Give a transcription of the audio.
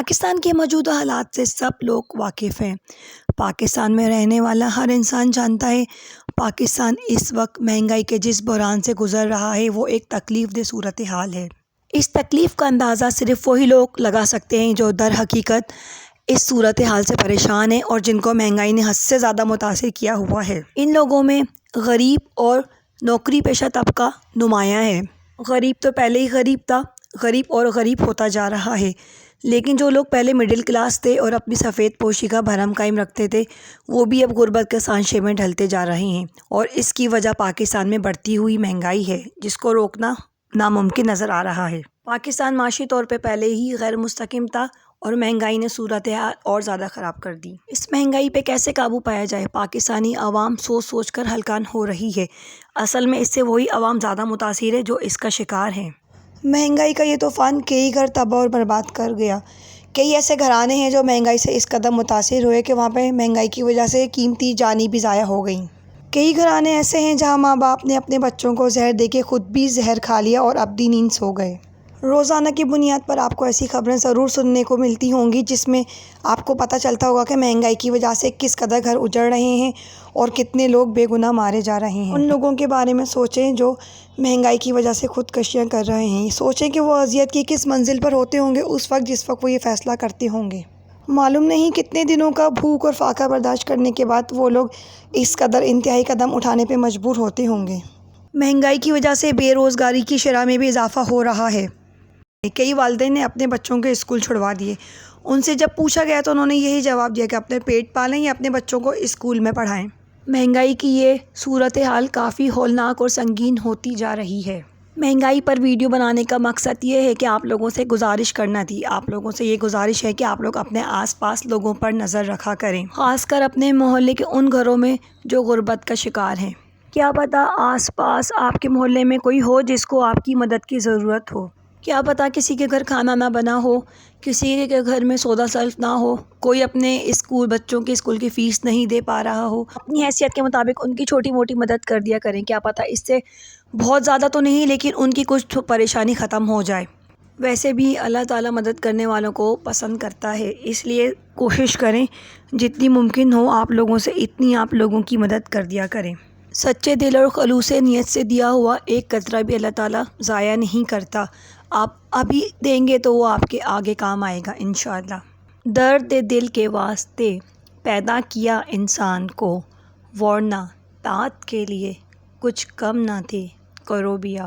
پاکستان کے موجودہ حالات سے سب لوگ واقف ہیں۔ پاکستان میں رہنے والا ہر انسان جانتا ہے پاکستان اس وقت مہنگائی کے جس بحران سے گزر رہا ہے وہ ایک تکلیف دہ صورتحال ہے۔ اس تکلیف کا اندازہ صرف وہی لوگ لگا سکتے ہیں جو در حقیقت اس صورتحال سے پریشان ہیں اور جن کو مہنگائی نے حد سے زیادہ متاثر کیا ہوا ہے۔ ان لوگوں میں غریب اور نوکری پیشہ طبقہ نمایاں ہے۔ غریب تو پہلے ہی غریب تھا، غریب اور غریب ہوتا جا رہا ہے، لیکن جو لوگ پہلے مڈل کلاس تھے اور اپنی سفید پوشی کا بھرم قائم رکھتے تھے وہ بھی اب غربت کے سانچے میں ڈھلتے جا رہے ہیں، اور اس کی وجہ پاکستان میں بڑھتی ہوئی مہنگائی ہے جس کو روکنا ناممکن نظر آ رہا ہے۔ پاکستان معاشی طور پہ پہلے ہی غیر مستحکم تھا اور مہنگائی نے صورتحال اور زیادہ خراب کر دی۔ اس مہنگائی پہ کیسے قابو پایا جائے؟ پاکستانی عوام سوچ سوچ کر ہلکان ہو رہی ہے۔ اصل میں اس سے وہی عوام زیادہ متاثر ہے جو اس کا شکار ہیں۔ مہنگائی کا یہ طوفان کئی گھر تباہ اور برباد کر گیا۔ کئی ایسے گھرانے ہیں جو مہنگائی سے اس قدر متاثر ہوئے کہ وہاں پہ مہنگائی کی وجہ سے قیمتی جانیں بھی ضائع ہو گئیں۔ کئی گھرانے ایسے ہیں جہاں ماں باپ نے اپنے بچوں کو زہر دے کے خود بھی زہر کھا لیا اور اپنی نیند سو گئے۔ روزانہ کی بنیاد پر آپ کو ایسی خبریں ضرور سننے کو ملتی ہوں گی جس میں آپ کو پتہ چلتا ہوگا کہ مہنگائی کی وجہ سے کس قدر گھر اجڑ رہے ہیں اور کتنے لوگ بے گناہ مارے جا رہے ہیں۔ ان لوگوں کے بارے میں سوچیں جو مہنگائی کی وجہ سے خودکشیاں کر رہے ہیں۔ سوچیں کہ وہ اذیت کی کس منزل پر ہوتے ہوں گے اس وقت جس وقت وہ یہ فیصلہ کرتے ہوں گے۔ معلوم نہیں کتنے دنوں کا بھوک اور فاقہ برداشت کرنے کے بعد وہ لوگ اس قدر انتہائی قدم اٹھانے پہ مجبور ہوتے ہوں گے۔ مہنگائی کی وجہ سے بے روزگاری کی شرح میں بھی اضافہ ہو رہا ہے۔ کئی والدین نے اپنے بچوں کے اسکول چھڑوا دیے۔ ان سے جب پوچھا گیا تو انہوں نے یہی جواب دیا کہ اپنے پیٹ پالیں یا اپنے بچوں کو اسکول میں پڑھائیں۔ مہنگائی کی یہ صورتحال کافی ہولناک اور سنگین ہوتی جا رہی ہے۔ مہنگائی پر ویڈیو بنانے کا مقصد یہ ہے کہ آپ لوگوں سے گزارش کرنا تھی، آپ لوگوں سے یہ گزارش ہے کہ آپ لوگ اپنے آس پاس لوگوں پر نظر رکھا کریں، خاص کر اپنے محلے کے ان گھروں میں جو غربت کا شکار ہیں۔ کیا پتہ آس پاس آپ کے محلے میں کوئی ہو جس کو آپ کی مدد کی ضرورت ہو۔ کیا پتہ کسی کے گھر کھانا نہ بنا ہو، کسی کے گھر میں سودا سلف نہ ہو، کوئی اپنے بچوں کے اسکول کی فیس نہیں دے پا رہا ہو۔ اپنی حیثیت کے مطابق ان کی چھوٹی موٹی مدد کر دیا کریں، کیا پتہ اس سے بہت زیادہ تو نہیں لیکن ان کی کچھ پریشانی ختم ہو جائے۔ ویسے بھی اللہ تعالیٰ مدد کرنے والوں کو پسند کرتا ہے، اس لیے کوشش کریں جتنی ممکن ہو آپ لوگوں سے اتنی آپ لوگوں کی مدد کر دیا کریں۔ سچے دل اور خلوص نیت سے دیا ہوا ایک قطرہ بھی اللہ تعالیٰ ضائع نہیں کرتا۔ آپ ابھی دیں گے تو وہ آپ کے آگے کام آئے گا انشاءاللہ۔ درد دل کے واسطے پیدا کیا انسان کو، ورنہ طاعت کے لیے کچھ کم نہ تھے کروبیہ۔